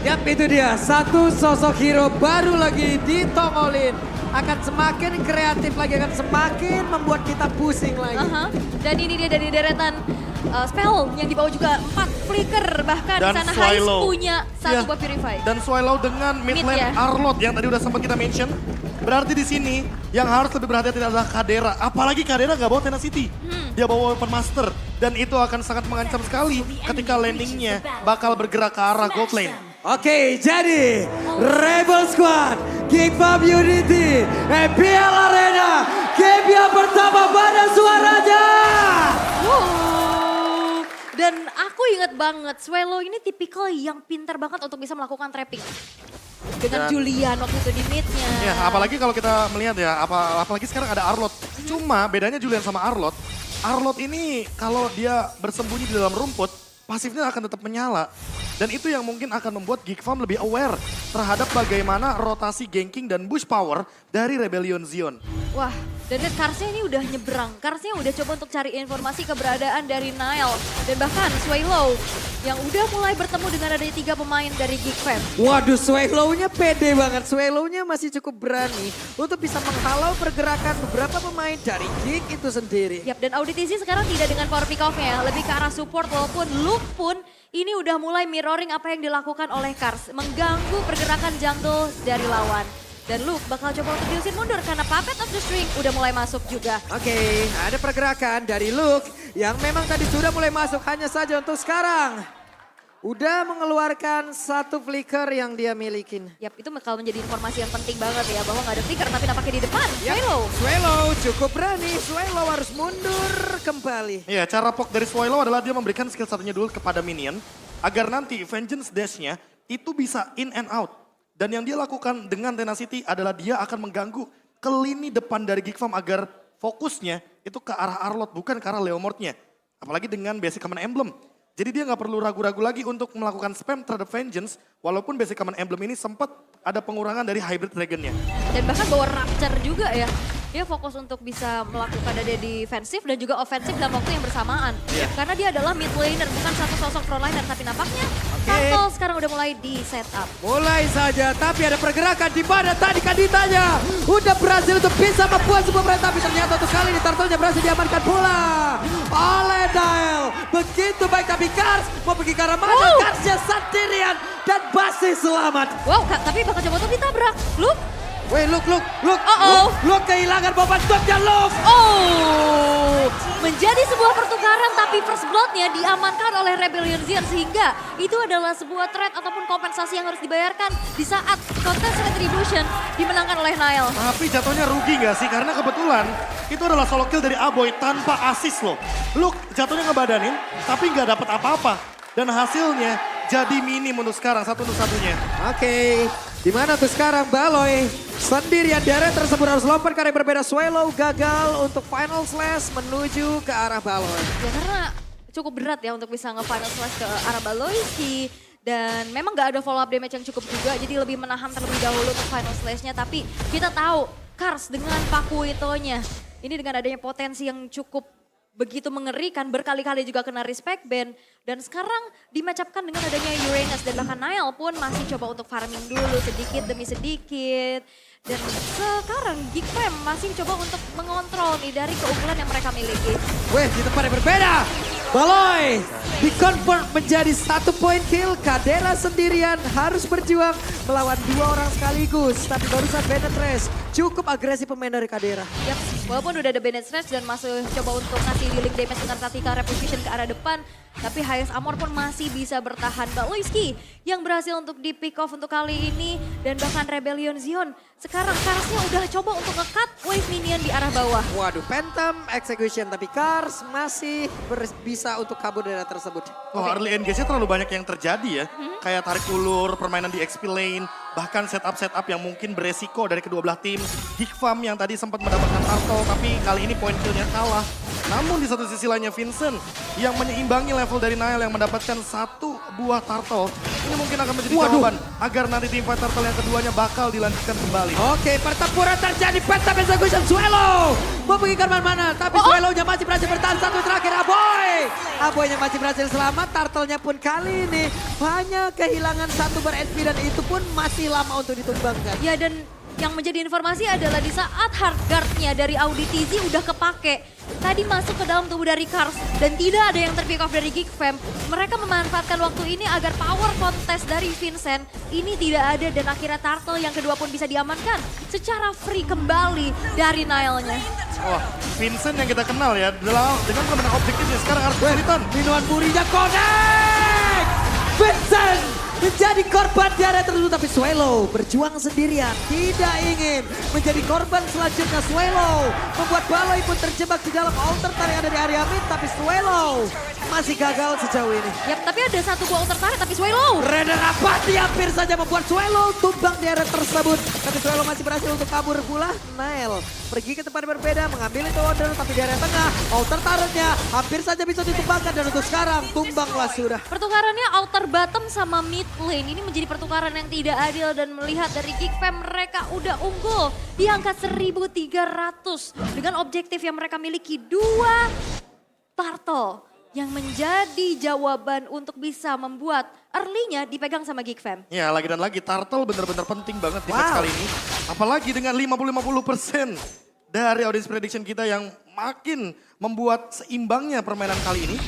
Yap, itu dia. Satu sosok hero baru lagi ditongolin. Akan semakin kreatif lagi, akan semakin membuat kita pusing lagi. Dan ini dia dari deretan spell yang dibawa juga 4 flicker. Bahkan di Dan sana Hais Swallow. punya satu Iya. buah Purify. Dan Swallow dengan mid lane ya. Arlott yang tadi udah sempat kita mention. Berarti di sini yang harus lebih berhati-hati adalah Kadera. Apalagi Kadera nggak bawa Tenacity. Dia bawa Weapon Master. Dan itu akan sangat mengancam sekali ketika landingnya bakal bergerak ke arah gold lane. Oke, jadi Rebel Squad, Geek Fam Unity, EPL Arena, game yang pertama pada suaranya. Wow. Dan aku inget banget, Swallow ini tipikal yang pintar banget untuk bisa melakukan trapping. Dengan Dan- Julian waktu itu di mid-nya. Ya, apalagi kalau kita melihat ya, apalagi sekarang ada Arlott. Cuma bedanya Julian sama Arlott, Arlott ini kalau dia bersembunyi di dalam rumput, pasifnya akan tetap menyala. Dan itu yang mungkin akan membuat Geek Farm lebih aware terhadap bagaimana rotasi ganking dan push power dari Rebellion Zion. Wah, dan lihat Karsnya ini udah nyebrang. Karsnya udah coba untuk cari informasi keberadaan dari Nile. Dan bahkan Swallow yang udah mulai bertemu dengan adanya 3 pemain dari Geek Fam. Waduh, Swallow-nya pede banget. Swallow-nya masih cukup berani untuk bisa menghalau pergerakan beberapa pemain dari Geek itu sendiri. Yap, dan Auditisi sekarang tidak dengan power pick off-nya, lebih ke arah support walaupun Luke pun ini udah mulai mirroring apa yang dilakukan oleh Kars. Mengganggu pergerakan jungle dari lawan. Dan Luke bakal coba untuk diusir mundur karena Puppet of the String udah mulai masuk juga. Oke, ada pergerakan dari Luke yang memang tadi sudah mulai masuk, hanya saja untuk sekarang udah mengeluarkan satu flicker yang dia milikin. Yap, itu bakal menjadi informasi yang penting banget ya bahwa nggak ada flicker tapi nampaknya di depan. Yap, Swallow. Swallow cukup berani, Swallow harus mundur kembali. Iya, cara poke dari Swallow adalah dia memberikan skill satunya dulu kepada minion agar nanti Vengeance Dash-nya itu bisa in and out. Dan yang dia lakukan dengan Tenacity adalah dia akan mengganggu ke lini depan dari Geek Farm agar fokusnya itu ke arah Arlott bukan ke arah Leomord-nya. Apalagi dengan basic command emblem. Jadi dia nggak perlu ragu-ragu lagi untuk melakukan spam terhadap Vengeance walaupun basic command emblem ini sempat ada pengurangan dari Hybrid Dragon-nya. Dan bahkan bawa Rapture juga ya. Dia fokus untuk bisa melakukan ada defensif dan juga ofensif dalam waktu yang bersamaan. Karena dia adalah mid laner, bukan satu sosok frontliner. Tapi nampaknya Turtle sekarang udah mulai di setup. Mulai saja, tapi ada pergerakan di mana tadi Kaditanya udah berhasil untuk bisa membuat sebuah perang, tapi ternyata untuk kali ini Turtle-nya berhasil diamankan pula oleh Nile. Begitu baik, tapi Kars mau pergi ke arah mana? Karsnya sendirian dan masih selamat. Wow, tapi bakal coba untuk ditabrak. Luke. Weh, Luke, Uh-oh. Luke kehilangan beban stopnya, Luke. Oh, menjadi sebuah pertukaran tapi first blood-nya diamankan oleh Rebellion Zion sehingga itu adalah sebuah threat ataupun kompensasi yang harus dibayarkan di saat kontes retribution dimenangkan oleh Nile. Tapi jatuhnya rugi nggak sih? Karena kebetulan itu adalah solo kill dari Aboy tanpa assist loh. Luke jatuhnya ngebadanin tapi nggak dapat apa-apa. Dan hasilnya jadi minim untuk sekarang, satu-satunya. Oke, di mana tuh sekarang Baloy sendirian, deret tersebut harus lompat karena yang berbeda. Swallow gagal untuk final slash menuju ke arah Baloy. Ya karena cukup berat ya untuk bisa nge-final slash ke arah Baloyski. Dan memang gak ada follow up damage yang cukup juga, jadi lebih menahan terlebih dahulu untuk final slash-nya. Tapi kita tahu Kars dengan Paku Itonya, ini dengan adanya potensi yang cukup begitu mengerikan, berkali-kali juga kena respect ban. Dan sekarang dimacapkan dengan adanya Uranus dan bahkan Nile pun masih coba untuk farming dulu sedikit demi sedikit. Dan sekarang Geek Fam masih coba untuk mengontrol nih dari keunggulan yang mereka miliki. Weh, di tempat yang berbeda. Baloy di-convert menjadi 1 point kill. Kadera sendirian harus berjuang melawan 2 orang sekaligus. Tapi barusan Bennett Race cukup agresif pemain dari Kadera. Yap, walaupun udah ada Bennett Stretch dan masih coba untuk ngasih dealing damage dengan tactical reposition ke arah depan. Tapi Highest Armor pun masih bisa bertahan. Baloyski yang berhasil untuk di pick off untuk kali ini. Dan bahkan Rebellion Zion sekarang Karsnya udah coba untuk nge-cut wave minion di arah bawah. Waduh, Phantom Execution. Tapi Kars masih bisa untuk kabur dari tersebut. Oh, early engage-nya terlalu banyak yang terjadi ya. Kayak tarik ulur, permainan di XP lane, bahkan setup-setup yang mungkin beresiko dari kedua belah tim. Geek Farm yang tadi sempat mendapatkan turtle, tapi kali ini point kill-nya kalah. Namun di satu sisi lainnya Vincent yang menyeimbangi level dari Nile yang mendapatkan satu buah turtle. Ini mungkin akan menjadi jawaban agar nanti teamfight turtle yang keduanya bakal dilanjutkan kembali. Oke, pertempuran terjadi. Penta Execution Swallow mau pergi ke mana-mana, tapi Swallow-nya masih berhasil bertahan. Satu terakhir Aboy. Aboy-nya masih berhasil selamat. Turtle-nya pun kali ini hanya kehilangan satu ber-HP dan itu pun masih lama untuk ditumbangkan. Ya, dan yang menjadi informasi adalah di saat hard guard-nya dari Audi TZ udah kepake. Tadi masuk ke dalam tubuh dari Cars dan tidak ada yang terpick off dari Geek Fam. Mereka memanfaatkan waktu ini agar power contest dari Vincent ini tidak ada dan akhirnya Turtle yang kedua pun bisa diamankan secara free kembali dari Nile-nya. Wah, Vincent yang kita kenal ya, dengan kemenangan objektifnya sekarang harus kesulitan. Minuan Purinya connect! Vincent menjadi korban di area tersebut, tapi Swallow berjuang sendirian. Tidak ingin menjadi korban selanjutnya. Swallow membuat Baloi pun terjebak di dalam outer yang ada di area mid, tapi Swallow masih gagal sejauh ini. Yap, tapi ada satu buah outer turret tapi Swallow. Raider Apathy hampir saja membuat Swallow tumbang di area tersebut. Tapi Swallow masih berhasil untuk kabur pula. Nile pergi ke tempat berbeda, mengambil itu order, tapi di area tengah, outer turretnya hampir saja bisa ditumbangkan. Dan untuk sekarang, tumbanglah sudah. Pertukarannya outer bottom sama mid lane ini menjadi pertukaran yang tidak adil dan melihat dari Geek Fam mereka udah unggul di angka 1300 dengan objektif yang mereka miliki 2 turtle yang menjadi jawaban untuk bisa membuat early-nya dipegang sama Geek Fam. Ya, lagi dan lagi Turtle benar-benar penting banget di match kali ini. Apalagi dengan 50-50% dari audience prediction kita yang makin membuat seimbangnya permainan kali ini.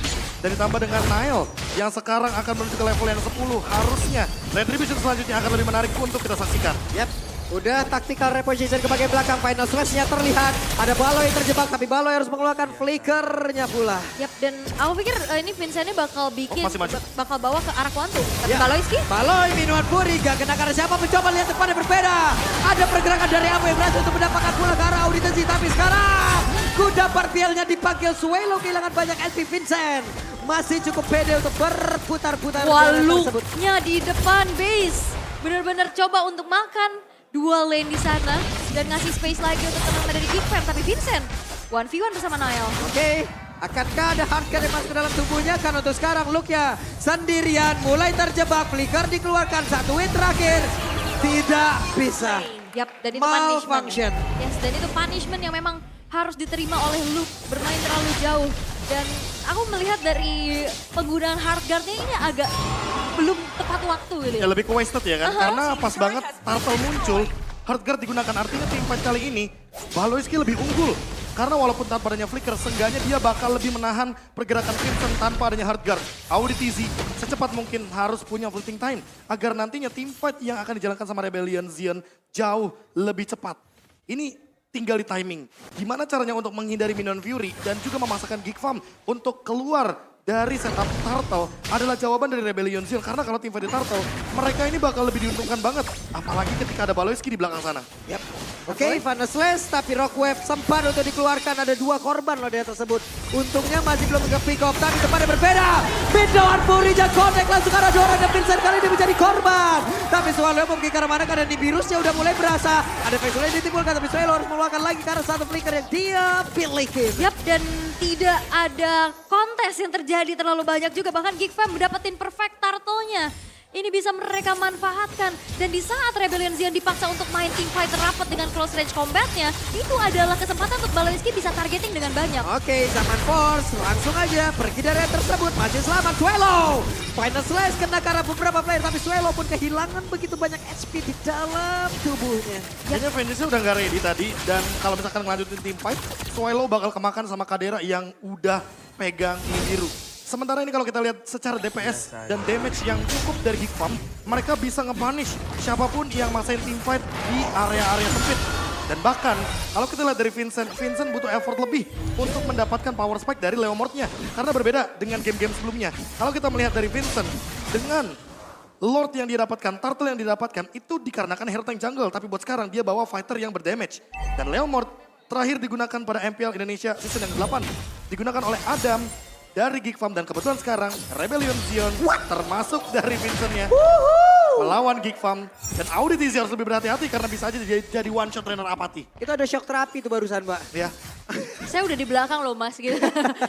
Dan ditambah dengan Nile yang sekarang akan menuju ke level yang 10. Harusnya Retribution selanjutnya akan lebih menarik untuk kita saksikan. Yap, udah tactical reposition ke bagian belakang. Final Slash-nya terlihat. Ada Baloi terjebak, tapi Baloi harus mengeluarkan flickernya pula. Yap, dan aku pikir ini Vincent-nya bakal bikin, masih maju. bakal bawa ke arah Quantum. Tapi Ya. Baloyski? Baloi minuan Puri gak kena karena siapa mencoba lihat depannya berbeda. Ada pergerakan dari Abo yang berhasil untuk mendapatkan bola ke arah Auditasi. Tapi sekarang kuda parpielnya dipanggil. Swallow kehilangan banyak SP. Vincent masih cukup pede untuk berputar-putar tersebut. Waluknya di depan base. Benar-benar coba untuk makan 2 lane di sana. Dan ngasih space lagi untuk teman-teman dari Geek Fam. Tapi Vincent 1v1 bersama Nile. Oke, akankah ada hardcore yang masuk ke dalam tubuhnya? Karena untuk sekarang Luke-nya sendirian mulai terjebak. Flicker dikeluarkan, satu win terakhir. Tidak bisa. Yap, dan itu Malfunction. punishment. Yes, dan itu punishment yang memang harus diterima oleh Luke. Bermain terlalu jauh. Dan aku melihat dari penggunaan hard guard-nya ini agak belum tepat waktu gitu. Ya lebih ke wasted ya kan, karena pas banget Turtle muncul, hard guard digunakan. Artinya teamfight kali ini, Baloyski lebih unggul. Karena walaupun tanpa adanya flicker, seenggaknya dia bakal lebih menahan pergerakan Vincent tanpa adanya hard guard. Audi TZ secepat mungkin harus punya fleeting time, agar nantinya teamfight yang akan dijalankan sama Rebellion Zion jauh lebih cepat. Ini tinggal di timing. Gimana caranya untuk menghindari Minion Fury dan juga memasakkan Geek Fam untuk keluar dari setup Turtle adalah jawaban dari Rebellion Zion. Karena kalau tim fight di Turtle, mereka ini bakal lebih diuntungkan banget. Apalagi ketika ada Baloyski di belakang sana. Yap. Oke, Final Slash, tapi Rockwave sempat untuk dikeluarkan. Ada 2 korban loh dia tersebut. Untungnya masih belum ke pick off, tapi depannya berbeda. Middown Purinya connect langsung ke arah Doran dan Vincent kali ini menjadi korban. Tapi Swallow mau pergi ke arah mana karena di virusnya udah mulai berasa. Ada visual yang ditimbulkan, tapi Swallow harus mengeluarkan lagi karena satu flicker yang dia pilih. Yap, dan tidak ada kontes yang terjadi terlalu banyak juga. Bahkan Geek Fam dapetin perfect turtle-nya. Ini bisa mereka manfaatkan. Dan di saat Rebellion Zion dipaksa untuk main teamfight rapat dengan close range combat-nya, itu adalah kesempatan untuk Baloyski bisa targeting dengan banyak. Oke, zaman Force langsung aja pergi dari area tersebut. Masih selamat Swallow. Final Slash kena ke arah beberapa player, tapi Swallow pun kehilangan begitu banyak HP di dalam tubuhnya. Kayaknya Vengeance udah nggak ready tadi, dan kalau misalkan ngelanjutin teamfight, Swallow bakal kemakan sama Kadera yang udah pegang ini biru. Sementara ini kalau kita lihat secara DPS dan damage yang cukup dari Geek Fam, mereka bisa nge-punish siapapun yang masain teamfight di area-area sempit. Dan bahkan kalau kita lihat dari Vincent butuh effort lebih untuk mendapatkan power spike dari Leomord-nya. Karena berbeda dengan game-game sebelumnya. Kalau kita melihat dari Vincent dengan Lord yang dia dapatkan, Turtle yang didapatkan, itu dikarenakan hero tank jungle. Tapi buat sekarang dia bawa fighter yang berdamage. Dan Leomord terakhir digunakan pada MPL Indonesia season yang 8. Digunakan oleh Adam dari Geek Fam, dan kebetulan sekarang Rebellion Zion termasuk dari Vincent-nya melawan Geek Fam. Dan Audi TZ harus lebih berhati-hati karena bisa aja jadi one shot trainer Apathy. Itu ada shock terapi tuh barusan, Mbak. Ya. Saya udah di belakang loh mas gitu.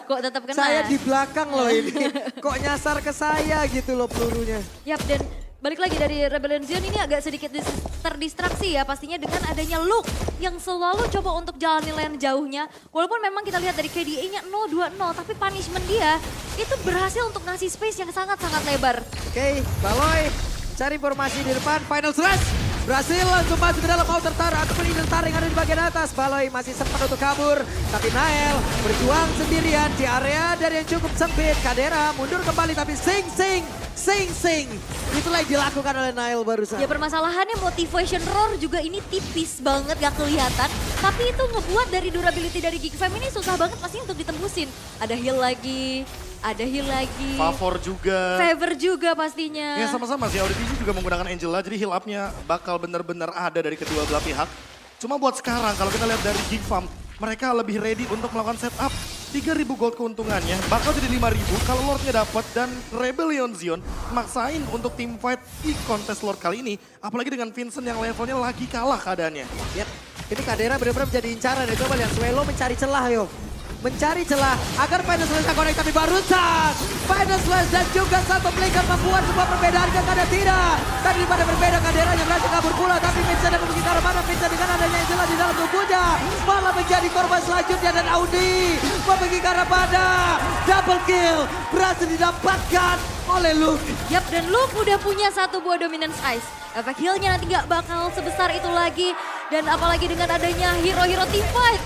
Kok tetap kena? Saya di belakang loh ini. Kok nyasar ke saya gitu loh pelurunya. Yap, dan balik lagi dari Rebellion Zion ini agak sedikit terdistraksi ya pastinya dengan adanya Luke yang selalu coba untuk jalani lane jauhnya. Walaupun memang kita lihat dari KDA-nya 0-2-0 tapi punishment dia itu berhasil untuk ngasih space yang sangat-sangat lebar. Oke, Baloy cari informasi di depan. Final Slash berhasil langsung masuk ke dalam outer tower ataupun inner tower yang ada di bagian atas. Baloy masih sempat untuk kabur. Tapi Nael berjuang sendirian di area dari yang cukup sempit. Kadera mundur kembali tapi sing. Itulah yang dilakukan oleh Nael barusan. Ya permasalahannya motivation roar juga ini tipis banget gak kelihatan. Tapi itu ngebuat dari durability dari Geek Fam ini susah banget pasti untuk ditembusin. Ada heal lagi. Favor juga. Favor juga pastinya. Ya sama-sama sih, Audivisi juga menggunakan Angela, jadi heal up-nya bakal benar-benar ada dari kedua belah pihak. Cuma buat sekarang, kalau kita lihat dari Geek Farm, mereka lebih ready untuk melakukan setup. 3.000 gold keuntungannya, bakal jadi 5.000 kalau Lordnya dapat dan Rebellion Zion maksain untuk team fight di kontes Lord kali ini. Apalagi dengan Vincent yang levelnya lagi kalah keadaannya. Yap, ini Kadera benar-benar menjadi incaran ya. Coba lihat, Swelo mencari celah yuk. Mencari celah agar Final Slash connect tapi barusan Final Slash dan juga satu flicker membuat sebuah perbedaan yang ada tidak. Tadi pada berbeda Kaderanya berhasil kabur pula tapi Vincent yang memiliki arah mana Vincent dengan adanya yang jelas di dalam tubuhnya malah menjadi korban selanjutnya dan Audi memiliki arah pada double kill berhasil didapatkan oleh Luke. Yap, dan Luke udah punya satu buah dominance ice. Efek healnya nanti gak bakal sebesar itu lagi. Dan apalagi dengan adanya hero-hero team fight.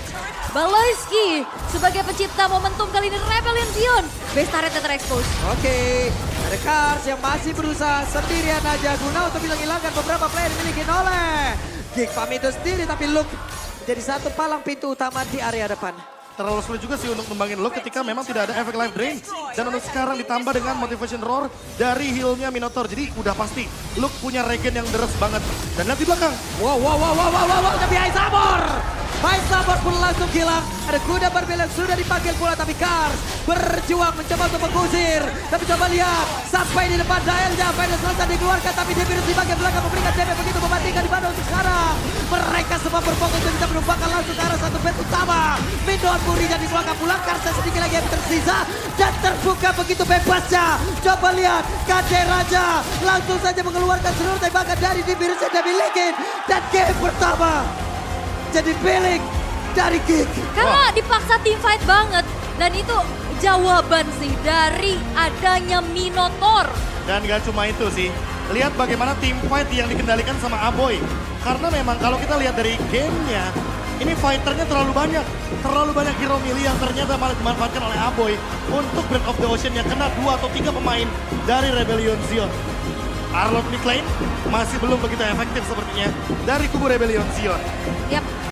Baloyski sebagai pencipta momentum kali ini Rebellion Zion. Base turretnya terekspos. Oke, ada Kars yang masih berusaha sendirian aja guna untuk hilangkan beberapa player dimiliki oleh Geek Farm itu sendiri. Tapi Luke menjadi satu palang pintu utama di area depan. Terlalu sulit juga sih untuk membangin Luke ketika memang tidak ada efek life drain. Dan untuk sekarang ditambah dengan motivation roar dari healnya Minotaur. Jadi udah pasti Luke punya regen yang deres banget. Dan lihat di belakang. Wow, tapi Aizabor pun langsung hilang. Ada kuda berbelok sudah dipanggil pula tapi Kars berjuang mencoba untuk mengusir. Tapi coba lihat sampai di depan Daelnya. Final selesai dikeluarkan tapi Devirus di bagian belakang memberikan DP begitu membandingkan di mana untuk sekarang. Mereka semua berfokus untuk bisa menumpahkan langsung ke arah satu bed utama. Mindoan Purinya dikeluarkan pulang. Kars sedikit lagi yang tersisa dan terbuka begitu bebasnya. Coba lihat Kaderaja langsung saja mengeluarkan seluruh tembakan dari Devirus yang dimiliki. Dan game pertama jadi pilih dari Geek. Karena dipaksa team fight banget. Dan itu jawaban sih dari adanya Minotaur. Dan gak cuma itu sih. Lihat bagaimana team fight yang dikendalikan sama Aboy. Karena memang kalau kita lihat dari gamenya, ini fighternya terlalu banyak. Terlalu banyak hero melee yang ternyata malah dimanfaatkan oleh Aboy untuk Breath of the Ocean yang kena 2 atau 3 pemain dari Rebellion Zion. Arlott mid lane masih belum begitu efektif sepertinya dari kubu Rebellion Zion. Yap,